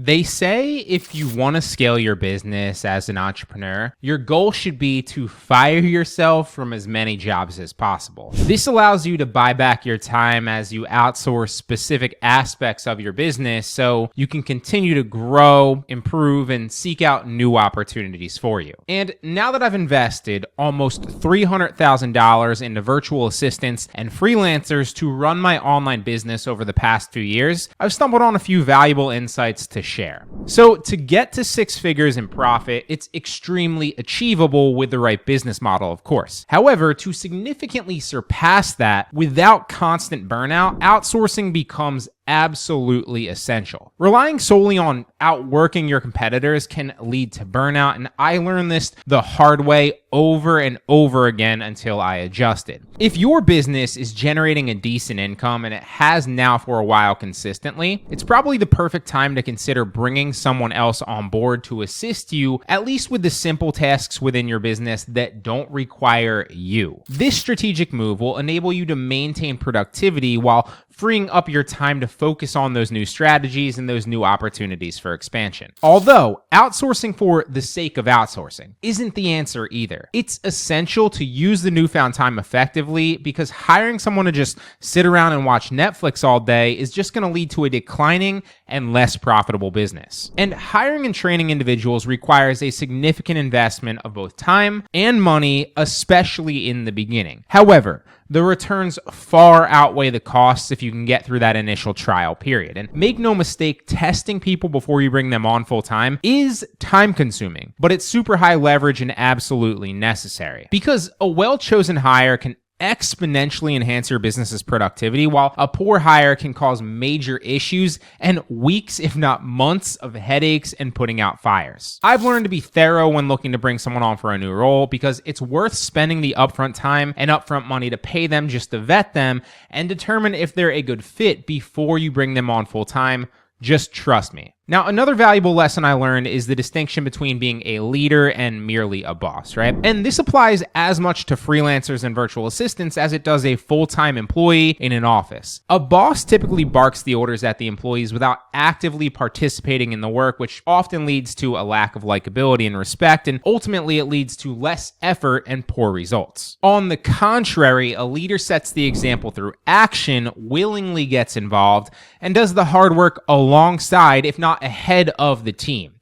They say if you want to scale your business as an entrepreneur, your goal should be to fire yourself from as many jobs as possible. This allows you to buy back your time as you outsource specific aspects of your business so you can continue to grow, improve, and seek out new opportunities for you. And now that I've invested almost $300,000 into virtual assistants and freelancers to run my online business over the past few years, I've stumbled on a few valuable insights to share. So to get to six figures in profit, it's extremely achievable with the right business model, of course. However, to significantly surpass that without constant burnout, outsourcing becomes absolutely essential. Relying solely on outworking your competitors can lead to burnout, and I learned this the hard way over and over again until I adjusted. If your business is generating a decent income, and it has now for a while consistently, it's probably the perfect time to consider bringing someone else on board to assist you, at least with the simple tasks within your business that don't require you. This strategic move will enable you to maintain productivity while freeing up your time to focus on those new strategies and those new opportunities for expansion. Although outsourcing for the sake of outsourcing isn't the answer either. It's essential to use the newfound time effectively, because hiring someone to just sit around and watch Netflix all day is just going to lead to a declining and less profitable business. And hiring and training individuals requires a significant investment of both time and money, especially in the beginning. However, the returns far outweigh the costs if you can get through that initial trial period. And make no mistake, testing people before you bring them on full time is time consuming, but it's super high leverage and absolutely necessary, because a well-chosen hire can exponentially enhance your business's productivity, while a poor hire can cause major issues and weeks, if not months, of headaches and putting out fires. I've learned to be thorough when looking to bring someone on for a new role, because it's worth spending the upfront time and upfront money to pay them just to vet them and determine if they're a good fit before you bring them on full time. Just trust me. Now, another valuable lesson I learned is the distinction between being a leader and merely a boss, right? And this applies as much to freelancers and virtual assistants as it does a full-time employee in an office. A boss typically barks the orders at the employees without actively participating in the work, which often leads to a lack of likability and respect, and ultimately it leads to less effort and poor results. On the contrary, a leader sets the example through action, willingly gets involved, and does the hard work alongside, if not ahead of, the team.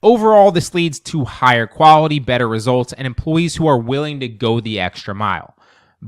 Overall, this leads to higher quality, better results, and employees who are willing to go the extra mile.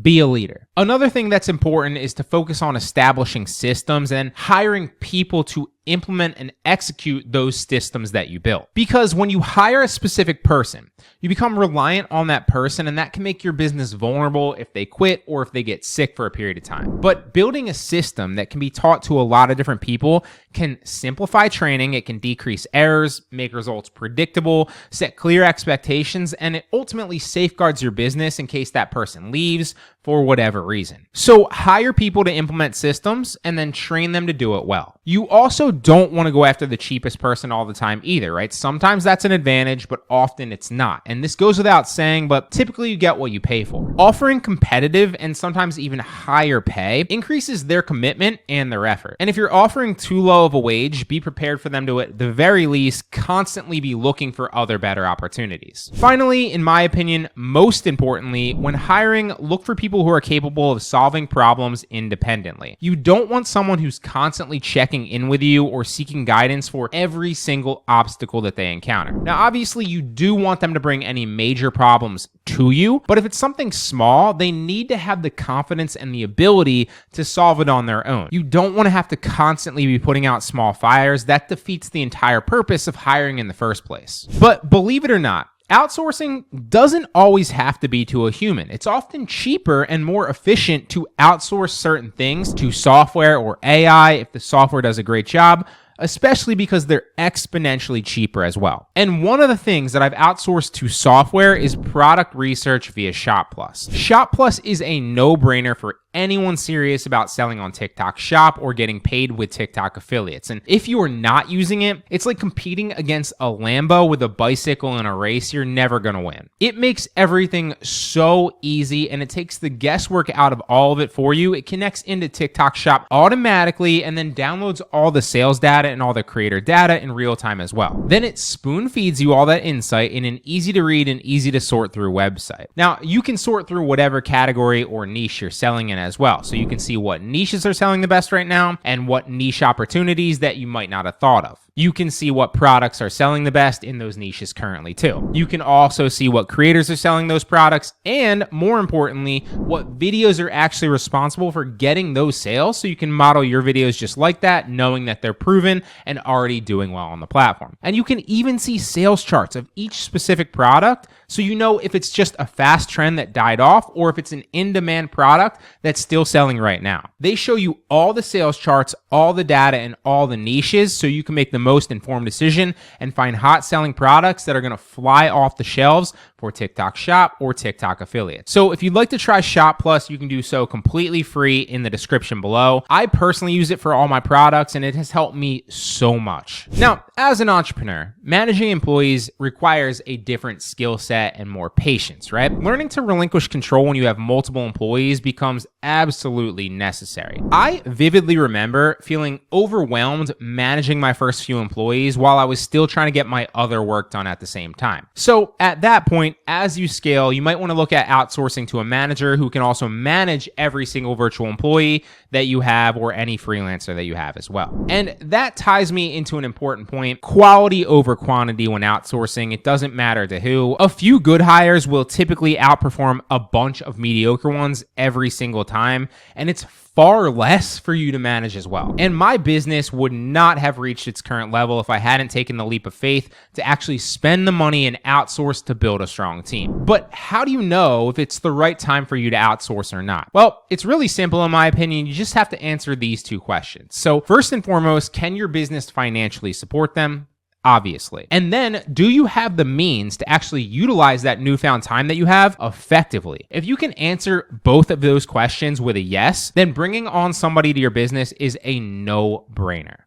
Be a leader. Another thing that's important is to focus on establishing systems and hiring people to implement and execute those systems that you built. Because when you hire a specific person, you become reliant on that person, and that can make your business vulnerable if they quit or if they get sick for a period of time. But building a system that can be taught to a lot of different people can simplify training, it can decrease errors, make results predictable, set clear expectations, and it ultimately safeguards your business in case that person leaves for whatever reason. So hire people to implement systems and then train them to do it well. You also don't want to go after the cheapest person all the time either, right? Sometimes that's an advantage, but often it's not. And this goes without saying, but typically you get what you pay for. Offering competitive and sometimes even higher pay increases their commitment and their effort. And if you're offering too low of a wage, be prepared for them to, at the very least, constantly be looking for other better opportunities. Finally, in my opinion, most importantly, when hiring, look for people who are capable of solving problems independently. You don't want someone who's constantly checking in with you or seeking guidance for every single obstacle that they encounter. Now, obviously, you do want them to bring any major problems to you, but if it's something small, they need to have the confidence and the ability to solve it on their own. You don't want to have to constantly be putting out small fires. That defeats the entire purpose of hiring in the first place. But believe it or not, outsourcing doesn't always have to be to a human. It's often cheaper and more efficient to outsource certain things to software or AI if the software does a great job, especially because they're exponentially cheaper as well. And one of the things that I've outsourced to software is product research via ShopPlus. ShopPlus is a no-brainer for anyone serious about selling on TikTok Shop or getting paid with TikTok affiliates. And if you are not using it, it's like competing against a Lambo with a bicycle in a race. You're never going to win. It makes everything so easy, and it takes the guesswork out of all of it for you. It connects into TikTok Shop automatically and then downloads all the sales data and all the creator data in real time as well. Then it spoon feeds you all that insight in an easy to read and easy to sort through website. Now, you can sort through whatever category or niche you're selling in as well. So you can see what niches are selling the best right now and what niche opportunities that you might not have thought of. You can see what products are selling the best in those niches currently too. You can also see what creators are selling those products, and more importantly, what videos are actually responsible for getting those sales, so you can model your videos just like that, knowing that they're proven and already doing well on the platform. And you can even see sales charts of each specific product, so you know if it's just a fast trend that died off or if it's an in-demand product that's still selling right now. They show you all the sales charts, all the data, and all the niches, so you can make the most informed decision and find hot selling products that are going to fly off the shelves for TikTok Shop or TikTok affiliates. So if you'd like to try Shop Plus, you can do so completely free in the description below. I personally use it for all my products, and it has helped me so much. Now, as an entrepreneur, managing employees requires a different skill set and more patience, right? Learning to relinquish control when you have multiple employees becomes absolutely necessary. I vividly remember feeling overwhelmed managing my first few employees while I was still trying to get my other work done at the same time. So at that point, as you scale, you might want to look at outsourcing to a manager who can also manage every single virtual employee that you have or any freelancer that you have as well. And that ties me into an important point: quality over quantity when outsourcing. It doesn't matter to who. A few good hires will typically outperform a bunch of mediocre ones every single time, and it's far less for you to manage as well. And my business would not have reached its current level if I hadn't taken the leap of faith to actually spend the money and outsource to build a strong team. But how do you know if it's the right time for you to outsource or not? Well, it's really simple in my opinion. You just have to answer these two questions. So first and foremost, can your business financially support them? Obviously. And then, do you have the means to actually utilize that newfound time that you have effectively? If you can answer both of those questions with a yes, then bringing on somebody to your business is a no-brainer.